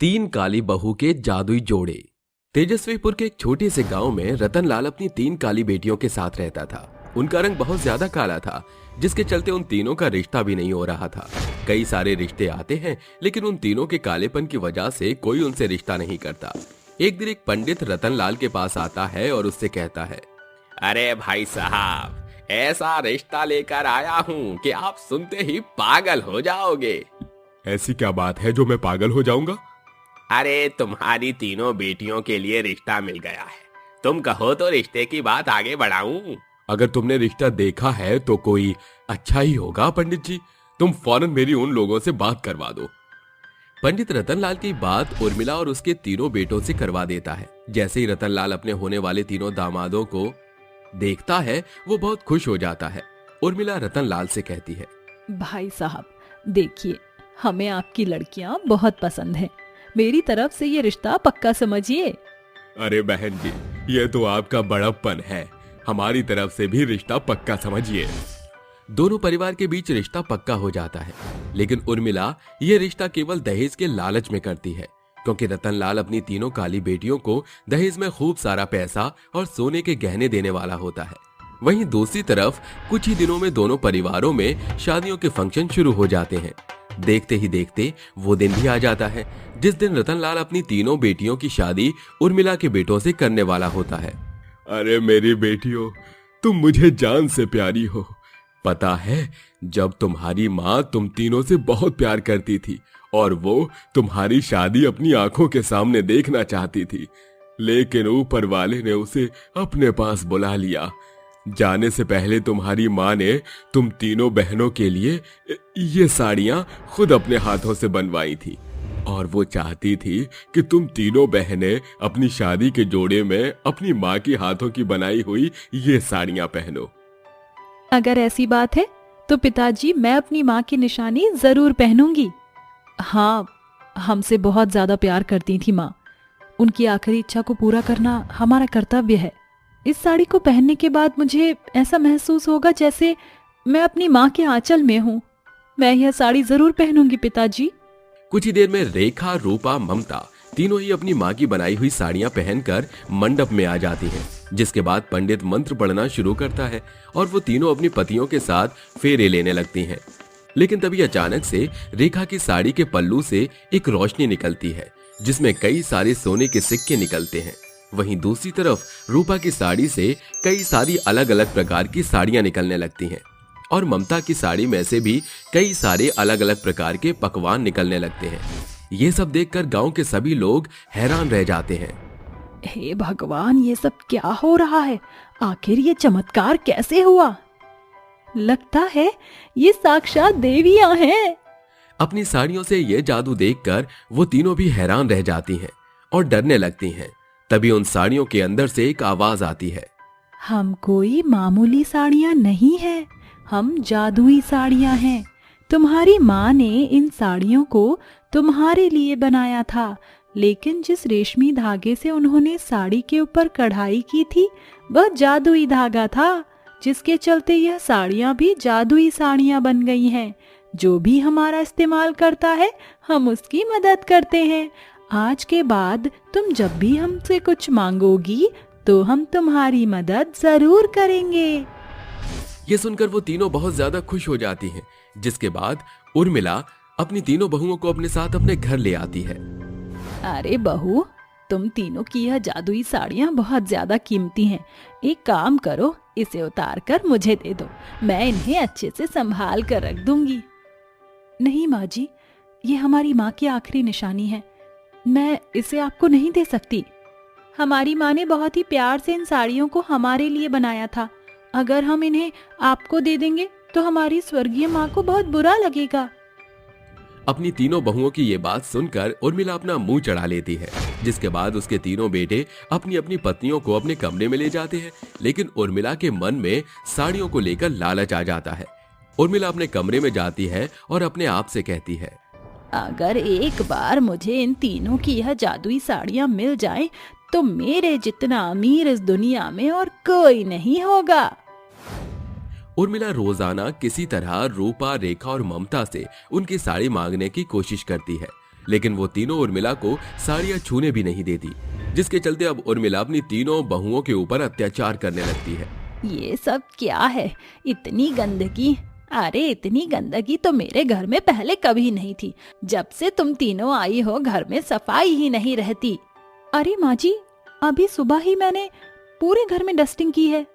तीन काली बहू के जादुई जोड़े। तेजस्वीपुर के एक छोटे से गांव में रतनलाल अपनी तीन काली बेटियों के साथ रहता था। उनका रंग बहुत ज्यादा काला था, जिसके चलते उन तीनों का रिश्ता भी नहीं हो रहा था। कई सारे रिश्ते आते हैं, लेकिन उन तीनों के कालेपन की वजह से कोई उनसे रिश्ता नहीं करता। एक दिन एक पंडित रतनलाल के पास आता है और उससे कहता है, अरे भाई साहब, ऐसा रिश्ता लेकर आया हूँ कि आप सुनते ही पागल हो जाओगे। ऐसी क्या बात है जो मैं पागल हो जाऊंगा? अरे तुम्हारी तीनों बेटियों के लिए रिश्ता मिल गया है। तुम कहो तो रिश्ते की बात आगे बढ़ाऊं। अगर तुमने रिश्ता देखा है तो कोई अच्छा ही होगा पंडित जी। तुम फौरन मेरी उन लोगों से बात करवा दो। पंडित रतनलाल की बात उर्मिला और उसके तीनों बेटों से करवा देता है। जैसे ही रतनलाल अपने होने वाले तीनों दामादों को देखता है, वो बहुत खुश हो जाता है। उर्मिला रतनलाल से कहती है, भाई साहब देखिए, हमें आपकी लड़कियां बहुत पसंद हैं। मेरी तरफ से ये रिश्ता पक्का समझिए। अरे बहन जी, ये तो आपका बड़प्पन है। हमारी तरफ से भी रिश्ता पक्का समझिए। दोनों परिवार के बीच रिश्ता पक्का हो जाता है, लेकिन उर्मिला ये रिश्ता केवल दहेज के लालच में करती है, क्योंकि रतनलाल अपनी तीनों काली बेटियों को दहेज में खूब सारा पैसा और सोने के गहने देने वाला होता है। वहीं दूसरी तरफ कुछ ही दिनों में दोनों परिवारों में शादियों के फंक्शन शुरू हो जाते हैं। देखते ही देखते वो दिन भी आ जाता है जिस दिन रतनलाल अपनी तीनों बेटियों की शादी उर्मिला के बेटों से करने वाला होता है। अरे मेरी बेटियों, तुम मुझे जान से प्यारी हो। पता है, जब तुम्हारी माँ तुम तीनों से बहुत प्यार करती थी और वो तुम्हारी शादी अपनी आंखों के सामने देखना चाहती थी, लेकिन ऊपर वाले ने उसे अपने पास बुला लिया। जाने से पहले तुम्हारी माँ ने तुम तीनों बहनों के लिए ये साड़ियां खुद अपने हाथों से बनवाई थी और वो चाहती थी कि तुम तीनों बहनें अपनी शादी के जोड़े में अपनी माँ की हाथों की बनाई हुई ये साड़ियां पहनो। अगर ऐसी बात है तो पिताजी, मैं अपनी माँ की निशानी जरूर पहनूंगी। हाँ, हमसे बहुत ज्यादा प्यार करती थी माँ। उनकी आखिरी इच्छा को पूरा करना हमारा कर्तव्य है। इस साड़ी को पहनने के बाद मुझे ऐसा महसूस होगा जैसे मैं अपनी माँ के आंचल में हूँ। मैं यह साड़ी जरूर पहनूंगी पिताजी। कुछ ही देर में रेखा, रूपा, ममता तीनों ही अपनी माँ की बनाई हुई साड़ियां पहनकर मंडप में आ जाती हैं। जिसके बाद पंडित मंत्र पढ़ना शुरू करता है और वो तीनों अपनी पतियों के साथ फेरे लेने लगती हैं। लेकिन तभी अचानक से रेखा की साड़ी के पल्लू से एक रोशनी निकलती है, जिसमें कई सारे सोने के सिक्के निकलते हैं। वहीं दूसरी तरफ रूपा की साड़ी से कई सारी अलग अलग प्रकार की साड़ियां निकलने लगती हैं और ममता की साड़ी में से भी कई सारे अलग अलग प्रकार के पकवान निकलने लगते हैं। ये सब देखकर गांव के सभी लोग हैरान रह जाते हैं। हे भगवान, ये सब क्या हो रहा है? आखिर ये चमत्कार कैसे हुआ? लगता है ये साक्षात देवियां हैं। अपनी साड़ियों से ये जादू देखकर वो तीनों भी हैरान रह जाती हैं और डरने लगती हैं। तभी उन साड़ियों के अंदर से एक आवाज आती है, हम कोई मामूली साड़ियां नहीं है, हम जादुई साड़ियां हैं। तुम्हारी माँ ने इन साड़ियों को तुम्हारे लिए बनाया था, लेकिन जिस रेशमी धागे से उन्होंने साड़ी के ऊपर कढ़ाई की थी वह जादुई धागा था, जिसके चलते यह साड़ियां भी जादुई साड़ियां बन गई हैं। जो भी हमारा इस्तेमाल करता है, हम उसकी मदद करते हैं। आज के बाद तुम जब भी हमसे कुछ मांगोगी तो हम तुम्हारी मदद जरूर करेंगे। ये सुनकर वो तीनों बहुत ज्यादा खुश हो जाती हैं। जिसके बाद उर्मिला अपनी तीनों बहुओं को अपने साथ अपने घर ले आती है। अरे बहू, तुम तीनों की यह जादुई साड़ियां बहुत ज्यादा कीमती हैं। एक काम करो, इसे उतार कर मुझे दे दो। मैं इन्हें अच्छे से संभाल कर रख दूंगी। नहीं माँ जी, ये हमारी माँ की आखिरी निशानी है। मैं इसे आपको नहीं दे सकती। हमारी माँ ने बहुत ही प्यार से इन साड़ियों को हमारे लिए बनाया था। अगर हम इन्हें आपको दे देंगे तो हमारी स्वर्गीय माँ को बहुत बुरा लगेगा। अपनी तीनों बहुओं की ये बात सुनकर उर्मिला अपना मुंह चढ़ा लेती है। जिसके बाद उसके तीनों बेटे अपनी अपनी पत्नियों को अपने कमरे में ले जाते हैं। लेकिन उर्मिला के मन में साड़ियों को लेकर लालच आ जाता है। उर्मिला अपने कमरे में जाती है और अपने आप से कहती है, अगर एक बार मुझे इन तीनों की यह जादुई साड़ियां मिल जाएं, तो मेरे जितना अमीर इस दुनिया में और कोई नहीं होगा। उर्मिला रोजाना किसी तरह रूपा, रेखा और ममता से उनकी साड़ी मांगने की कोशिश करती है, लेकिन वो तीनों उर्मिला को साड़ियां छूने भी नहीं देती, जिसके चलते अब उर्मिला अपनी तीनों बहुओं के ऊपर अत्याचार करने लगती है। ये सब क्या है? इतनी गंदगी! अरे इतनी गंदगी तो मेरे घर में पहले कभी नहीं थी। जब से तुम तीनों आई हो घर में सफाई ही नहीं रहती। अरे माँ जी, अभी सुबह ही मैंने पूरे घर में डस्टिंग की है।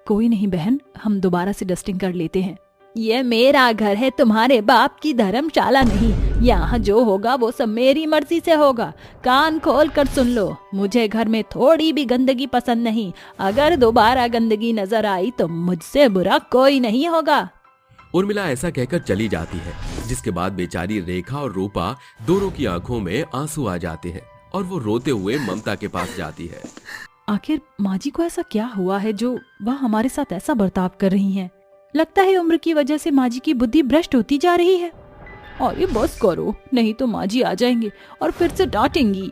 कोई नहीं बहन, हम दोबारा से डस्टिंग कर लेते हैं। ये मेरा घर है, तुम्हारे बाप की धर्मशाला नहीं। यहाँ जो होगा वो सब मेरी मर्जी से होगा। कान खोल कर सुन लो, मुझे घर में थोड़ी भी गंदगी पसंद नहीं। अगर दोबारा गंदगी नजर आई तो मुझसे बुरा कोई नहीं होगा। उर्मिला ऐसा कहकर चली जाती है, जिसके बाद बेचारी रेखा और रूपा दोनों की आंखों में आंसू आ जाते हैं और वो रोते हुए ममता के पास जाती है। आखिर माँ जी को ऐसा क्या हुआ है जो वह हमारे साथ ऐसा बर्ताव कर रही हैं? लगता है उम्र की वजह से माँ जी की बुद्धि भ्रष्ट होती जा रही है। और ये बस करो, नहीं तो माँ जी आ जाएंगे और फिर से डांटेंगी।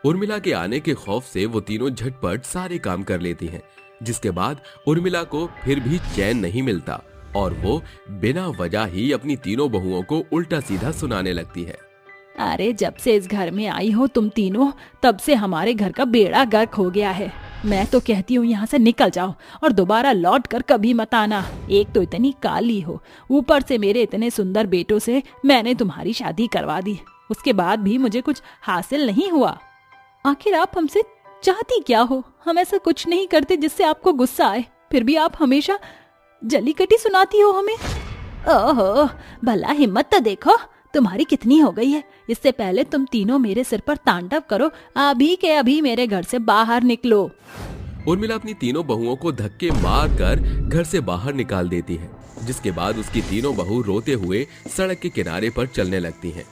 उर्मिला के आने के खौफ से वो तीनों झटपट सारे काम कर लेती हैं, जिसके बाद उर्मिला को फिर भी चैन नहीं मिलता और वो बिना वजह ही अपनी तीनों बहुओं को उल्टा सीधा सुनाने लगती है। अरे जब से इस घर में आई हो तुम तीनों, तब से हमारे घर का बेड़ा गर्क हो गया है। मैं तो कहती हूँ यहाँ से निकल जाओ और दोबारा लौट कर कभी मत आना। एक तो इतनी काली हो, ऊपर से मेरे इतने सुंदर बेटों से मैंने तुम्हारी शादी करवा दी, उसके बाद भी मुझे कुछ हासिल नहीं हुआ। आखिर आप हमसे चाहती क्या हो? हम ऐसा कुछ नहीं करते जिससे आपको गुस्सा आए, फिर भी आप हमेशा जलीकटी सुनाती हो हमें। ओहो, भला हिम्मत तो देखो तुम्हारी कितनी हो गई है। इससे पहले तुम तीनों मेरे सिर पर तांडव करो, अभी के अभी मेरे घर से बाहर निकलो। उर्मिला अपनी तीनों बहुओं को धक्के मार कर घर से बाहर निकाल देती है, जिसके बाद उसकी तीनों बहू रोते हुए सड़क के किनारे पर चलने लगती हैं।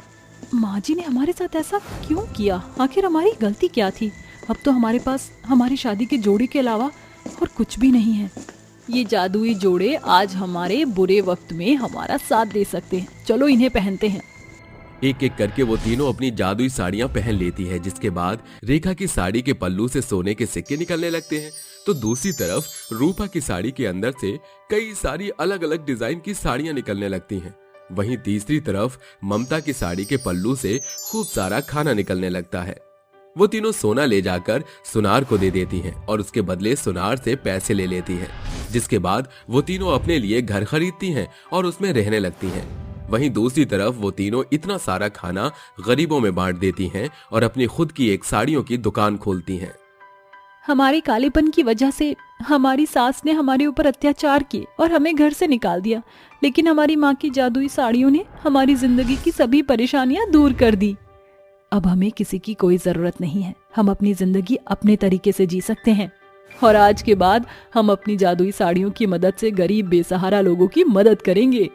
माँ जी ने हमारे साथ ऐसा क्यों किया? आखिर हमारी गलती क्या थी? अब तो हमारे पास हमारी शादी के जोड़े के अलावा और कुछ भी नहीं है। ये जादुई जोड़े आज हमारे बुरे वक्त में हमारा साथ दे सकते हैं। चलो इन्हें पहनते हैं। एक एक करके वो तीनों अपनी जादुई साड़ियां पहन लेती है, जिसके बाद रेखा की साड़ी के पल्लू से सोने के सिक्के निकलने लगते हैं, तो दूसरी तरफ रूपा की साड़ी के अंदर से कई सारी अलग अलग डिजाइन की साड़ियां निकलने लगती हैं। वहीं तीसरी तरफ ममता की साड़ी के पल्लू से खूब सारा खाना निकलने लगता है। वो तीनों सोना ले जाकर सुनार को दे देती हैं और उसके बदले सुनार से पैसे ले लेती हैं, जिसके बाद वो तीनों अपने लिए घर खरीदती हैं और उसमें रहने लगती हैं। वहीं दूसरी तरफ वो तीनों इतना सारा खाना गरीबों में बांट देती हैं और अपनी खुद की एक साड़ियों की दुकान खोलती हैं। हमारे कालेपन की वजह से हमारी सास ने हमारे ऊपर अत्याचार किए और हमें घर से निकाल दिया, लेकिन हमारी माँ की जादुई साड़ियों ने हमारी जिंदगी की सभी परेशानियां दूर कर दी। अब हमें किसी की कोई जरूरत नहीं है। हम अपनी जिंदगी अपने तरीके से जी सकते हैं और आज के बाद हम अपनी जादुई साड़ियों की मदद से गरीब बेसहारा लोगों की मदद करेंगे।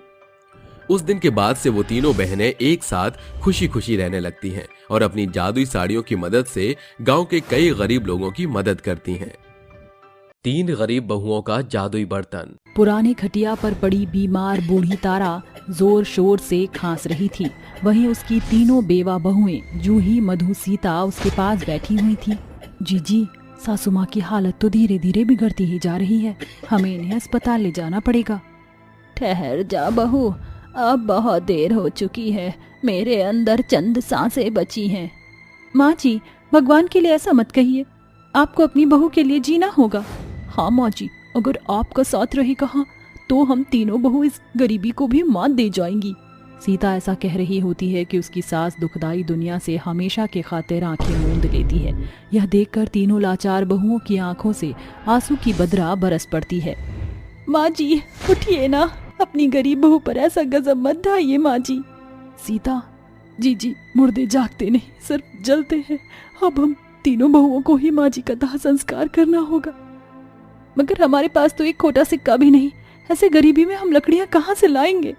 उस दिन के बाद से वो तीनों बहनें एक साथ खुशी खुशी रहने लगती हैं और अपनी जादुई साड़ियों की मदद से गांव के कई गरीब लोगों की मदद करती हैं। 3 गरीब बहुओं का जादुई बर्तन। पुराने खटिया पर पड़ी बीमार बूढ़ी तारा जोर शोर से खांस रही थी। वहीं उसकी तीनों बेवा बहुएं जूही, मधु, सीता उसके पास बैठी हुई थी। जीजी, सासू माँ की हालत तो धीरे धीरे बिगड़ती ही जा रही है, हमें इन्हें अस्पताल ले जाना पड़ेगा। ठहर जा बहू, अब बहुत देर हो चुकी है, मेरे अंदर चंद सांसें बची हैं। माँ जी, भगवान के लिए ऐसा मत कहिए, आपको अपनी बहू के लिए जीना होगा। हाँ माँ जी, अगर आपका साथ रहे कहाँ तो हम तीनों बहू इस गरीबी को भी मात दे जाएंगी। सीता ऐसा कह रही होती है कि उसकी सास दुखदाई दुनिया से हमेशा के खातिर आंखें मूंद लेती है। यह देखकर तीनों लाचार बहुओं की आंखों से आंसू की बदरा बरस पड़ती है। माँ जी उठिए ना, अपनी गरीब बहू पर ऐसा गजब मत ढाइए माँ जी। सीता, जी मुर्दे जागते नहीं, सिर्फ जलते हैं। अब हम तीनों बहुओं को ही माँ जी का दाह संस्कार करना होगा, मगर हमारे पास तो एक खोटा सिक्का भी नहीं। ऐसे गरीबी में हम लकड़ियां कहाँ से लाएंगे?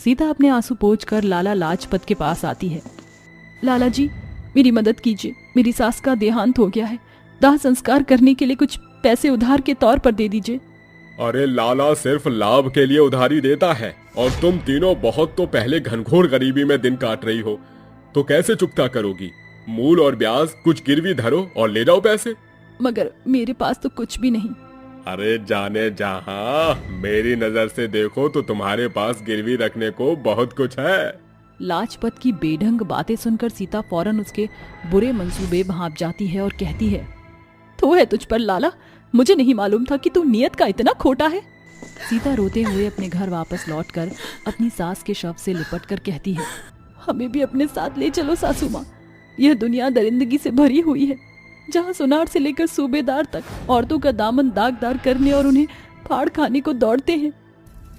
सीता अपने आंसू पोंछकर लाला लाजपत के पास आती है। लाला जी, मेरी मदद कीजिए, मेरी सास का देहांत हो गया है, दाह संस्कार करने के लिए कुछ पैसे उधार के तौर पर दे दीजिए। अरे लाला सिर्फ लाभ के लिए उधारी देता है, और तुम तीनों बहुत तो पहले घनघोर गरीबी में दिन काट रही हो, तो कैसे चुकता करोगी? मूल और ब्याज कुछ गिरवी धरो और ले जाओ पैसे। मगर मेरे पास तो कुछ भी नहीं। अरे जाने जहां, मेरी नजर से देखो तो तुम्हारे पास गिरवी रखने को बहुत कुछ है। लाजपत की बेढंग बातें सुनकर सीता फौरन उसके बुरे मंसूबे भांप जाती है और कहती है, तो है तुझ पर लाला, मुझे नहीं मालूम था कि तू नियत का इतना खोटा है। सीता रोते हुए अपने घर वापस लौटकर अपनी सास के शव से लिपट कर कहती है, हमें भी अपने साथ ले चलो सासू माँ। यह दुनिया दरिंदगी से भरी हुई है, जहाँ सुनार से लेकर सूबेदार तक औरतों का दामन दागदार करने और उन्हें फाड़ खाने को दौड़ते हैं।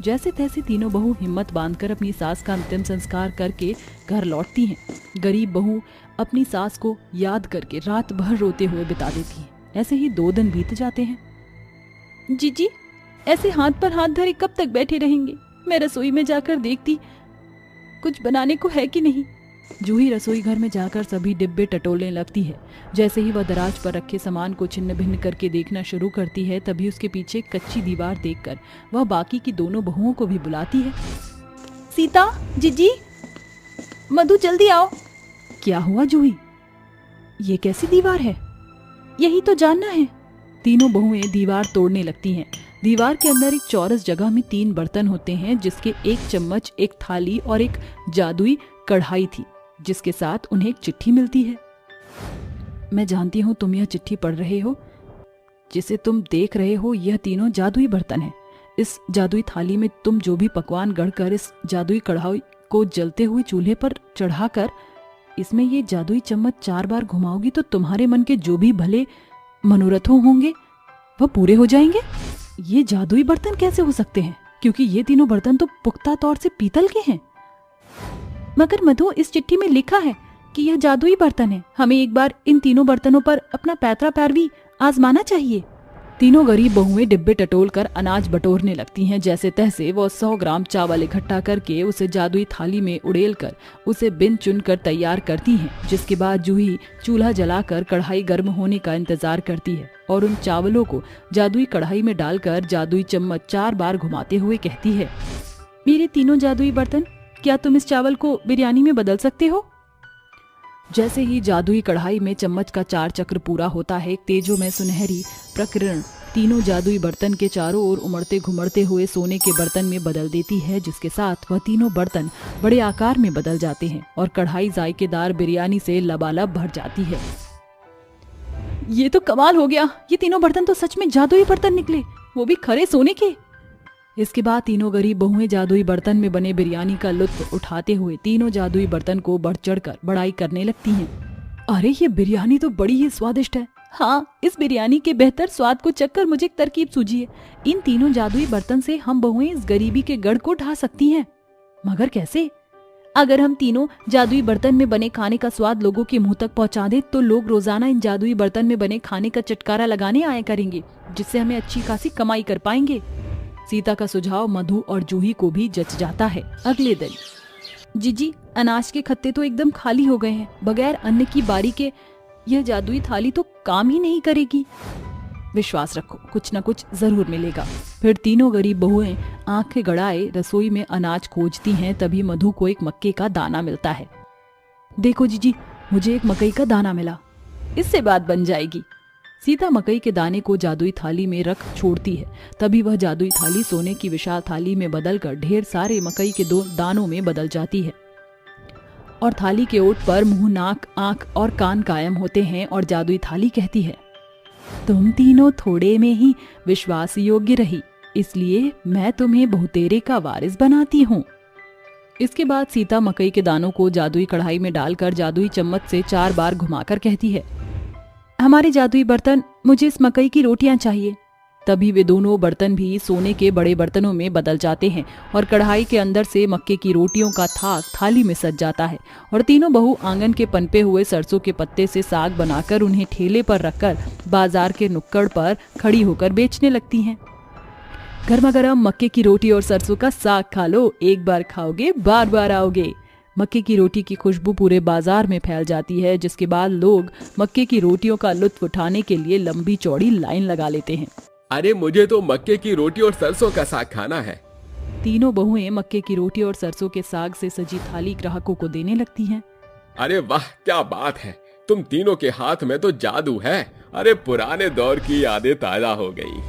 जैसे तैसे तीनों बहू हिम्मत बांधकर अपनी सास का अंतिम संस्कार करके घर लौटती हैं। गरीब बहू अपनी सास को याद करके रात भर रोते हुए बिता देती है। ऐसे ही 2 दिन बीत जाते हैं। जीजी, ऐसे हाथ पर हाथ धरे कब तक बैठे रहेंगे? मैं रसोई में जाकर देखती कुछ बनाने को है कि नहीं। जूही रसोई घर में जाकर सभी डिब्बे टटोलने लगती है। जैसे ही वह दराज पर रखे सामान को छिन्न भिन्न करके देखना शुरू करती है, तभी उसके पीछे कच्ची दीवार देखकर वह बाकी की दोनों बहुओं को भी बुलाती है। सीता, जीजी, मधु, जल्दी आओ। क्या हुआ जूही? ये कैसी दीवार है? यही तो जानना है। तीनों बहुएं दीवार तोड़ने लगती हैं। दीवार के अंदर एक चौरस जगह में 3 बर्तन होते हैं, जिसके 1 चम्मच, 1 थाली और एक जादुई कढ़ाई थी, जिसके साथ उन्हें एक चिट्ठी मिलती है। मैं जानती हूँ तुम यह चिट्ठी पढ़ रहे हो। जिसे तुम देख रहे हो यह तीनों जादुई बर्तन हैं। इस जादुई थाली में तुम जो भी पकवान गढ़कर इस जादुई कढ़ाई को जलते हुए चूल्हे पर चढ़ाकर इसमें ये जादुई चम्मच 4 बार घुमाओगी तो तुम्हारे मन के जो भी भले मनोरथों होंगे वह पूरे हो जाएंगे। ये जादुई बर्तन कैसे हो सकते हैं? क्योंकि ये तीनों बर्तन तो पुख्ता तौर से पीतल के हैं। मगर मधु, इस चिट्ठी में लिखा है कि यह जादुई बर्तन है। हमें एक बार इन तीनों बर्तनों पर अपना पैतरा पैरवी आजमाना चाहिए। तीनों गरीब बहुएं डिब्बे टटोल कर अनाज बटोरने लगती हैं। जैसे तैसे वो 100 ग्राम चावल इकट्ठा करके उसे जादुई थाली में उड़ेल कर उसे बिन चुन कर तैयार करती हैं। जिसके बाद जूही चूल्हा जलाकर कढ़ाई गर्म होने का इंतजार करती है और उन चावलों को जादुई कढ़ाई में डालकर जादुई चम्मच 4 बार घुमाते हुए कहती है, मेरे तीनों जादुई बर्तन, क्या तुम इस चावल को बिरयानी में बदल सकते हो? जैसे ही जादुई कढ़ाई में चम्मच का 4 चक्र पूरा होता है, एक तेजोमय सुनहरी प्रकिरण तीनों जादुई बर्तन के चारों ओर उमड़ते घुमड़ते हुए सोने के बर्तन में बदल देती है, जिसके साथ वह तीनों बर्तन बड़े आकार में बदल जाते हैं और कढ़ाई जायकेदार बिरयानी से लबालब भर जाती है। ये तो कमाल हो गया। ये तीनों बर्तन तो सच में जादुई बर्तन निकले, वो भी खरे सोने के। इसके बाद तीनों गरीब बहुएं जादुई बर्तन में बने बिरयानी का लुत्फ उठाते हुए तीनों जादुई बर्तन को बढ़ चढ़कर बड़ाई करने लगती हैं। अरे ये बिरयानी तो बड़ी ही स्वादिष्ट है। हाँ, इस बिरयानी के बेहतर स्वाद को चखकर मुझे एक तरकीब सूझी है। इन तीनों जादुई बर्तन से हम बहुएं इस गरीबी के गढ़ को ढा सकती हैं। मगर कैसे? अगर हम तीनों जादुई बर्तन में बने खाने का स्वाद लोगों के मुंह तक पहुंचा दे तो लोग रोजाना इन जादुई बर्तन में बने खाने का चटकारा लगाने आया करेंगे, जिससे हमें अच्छी खासी कमाई कर पाएंगे। सीता का सुझाव मधु और जूही को भी जच जाता है। अगले दिन, जीजी, अनाज के खत्ते तो एकदम खाली हो गए हैं। बगैर अन्न की बारी के यह जादुई थाली तो काम ही नहीं करेगी। विश्वास रखो, कुछ न कुछ जरूर मिलेगा। फिर तीनों गरीब बहुएं आंखें गड़ाए रसोई में अनाज खोजती हैं। तभी मधु को एक मक्के का दाना मिलता है। देखो जीजी, मुझे एक मकई का दाना मिला, इससे बात बन जाएगी। सीता मकई के दाने को जादुई थाली में रख छोड़ती है। तभी वह जादुई थाली सोने की विशाल थाली में बदलकर ढेर सारे मकई के 2 दानों में बदल जाती है और थाली के ओट पर मुंह, नाक, आंख और कान कायम होते हैं और जादुई थाली कहती है, तुम तीनों थोड़े में ही विश्वास योग्य रही, इसलिए मैं तुम्हें बहुतेरे का वारिस बनाती हूँ। इसके बाद सीता मकई के दानों को जादुई कढ़ाई में डालकर जादुई चम्मच से 4 बार घुमाकर कहती है, हमारे जादुई बर्तन, मुझे इस मकई की रोटियां चाहिए। तभी वे दोनों बर्तन भी सोने के बड़े बर्तनों में बदल जाते हैं और कढ़ाई के अंदर से मक्के की रोटियों का थाक थाली में सज जाता है और तीनों बहू आंगन के पनपे हुए सरसों के पत्ते से साग बनाकर उन्हें ठेले पर रखकर बाजार के नुक्कड़ पर खड़ी होकर बेचने लगती हैं। गर्मा गर्म मक्के की रोटी और सरसों का साग खा लो, एक बार खाओगे बार बार आओगे। मक्के की रोटी की खुशबू पूरे बाजार में फैल जाती है, जिसके बाद लोग मक्के की रोटियों का लुत्फ उठाने के लिए लंबी चौड़ी लाइन लगा लेते हैं। अरे मुझे तो मक्के की रोटी और सरसों का साग खाना है। तीनों बहुएं मक्के की रोटी और सरसों के साग से सजी थाली ग्राहकों को देने लगती हैं। अरे वाह, क्या बात है, तुम तीनों के हाथ में तो जादू है। अरे पुराने दौर की यादें ताजा हो गई।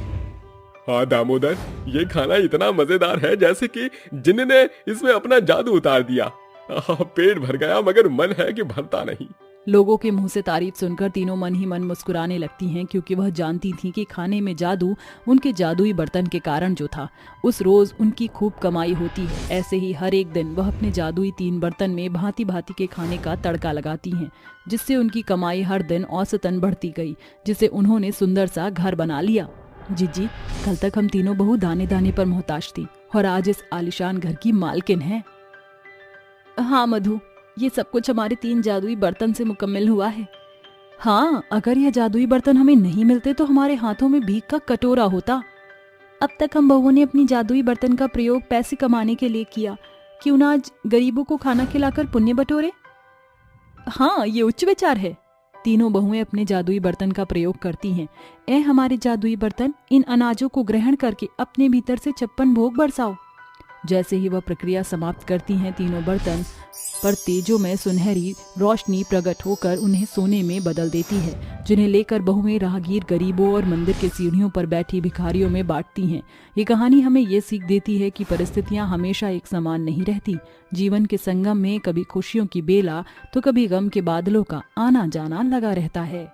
हाँ दामोदर, ये खाना इतना मजेदार है जैसे कि जिन्न ने इसमें अपना जादू उतार दिया। पेट भर गया मगर मन है कि भरता नहीं। लोगों के मुंह से तारीफ सुनकर तीनों मन ही मन मुस्कुराने लगती हैं, क्योंकि वह जानती थीं कि खाने में जादू उनके जादुई बर्तन के कारण जो था, उस रोज उनकी खूब कमाई होती है। ऐसे ही हर एक दिन वह अपने जादुई 3 बर्तन में भांति भांति के खाने का तड़का लगाती हैं, जिससे उनकी कमाई हर दिन औसतन बढ़ती गई, जिसे उन्होंने सुंदर सा घर बना लिया। जीजी, कल तक हम तीनों बहू दाने दाने पर मोहताज थी और आज इस आलीशान घर की मालकिन है। हाँ मधु, ये सब कुछ हमारे 3 जादुई बर्तन से मुकम्मल हुआ है। हाँ, अगर यह जादुई बर्तन हमें नहीं मिलते तो हमारे हाथों में भीख का कटोरा होता। अब तक हम बहुओं ने अपनी जादुई बर्तन का प्रयोग पैसे कमाने के लिए किया, क्यों ना आज गरीबों को खाना खिलाकर पुण्य बटोरे। हाँ, ये उच्च विचार है। तीनों बहुएं अपने जादुई बर्तन का प्रयोग करती हैं। ए हमारे जादुई बर्तन, इन अनाजों को ग्रहण करके अपने भीतर से 56 भोग बरसाओ। जैसे ही वह प्रक्रिया समाप्त करती हैं, तीनों बर्तन पर तेजों में सुनहरी रोशनी प्रकट होकर उन्हें सोने में बदल देती है, जिन्हें लेकर बहुएं राहगीर गरीबों और मंदिर के सीढ़ियों पर बैठी भिखारियों में बांटती हैं। ये कहानी हमें ये सीख देती है कि परिस्थितियां हमेशा एक समान नहीं रहती। जीवन के संगम में कभी खुशियों की बेला तो कभी गम के बादलों का आना जाना लगा रहता है।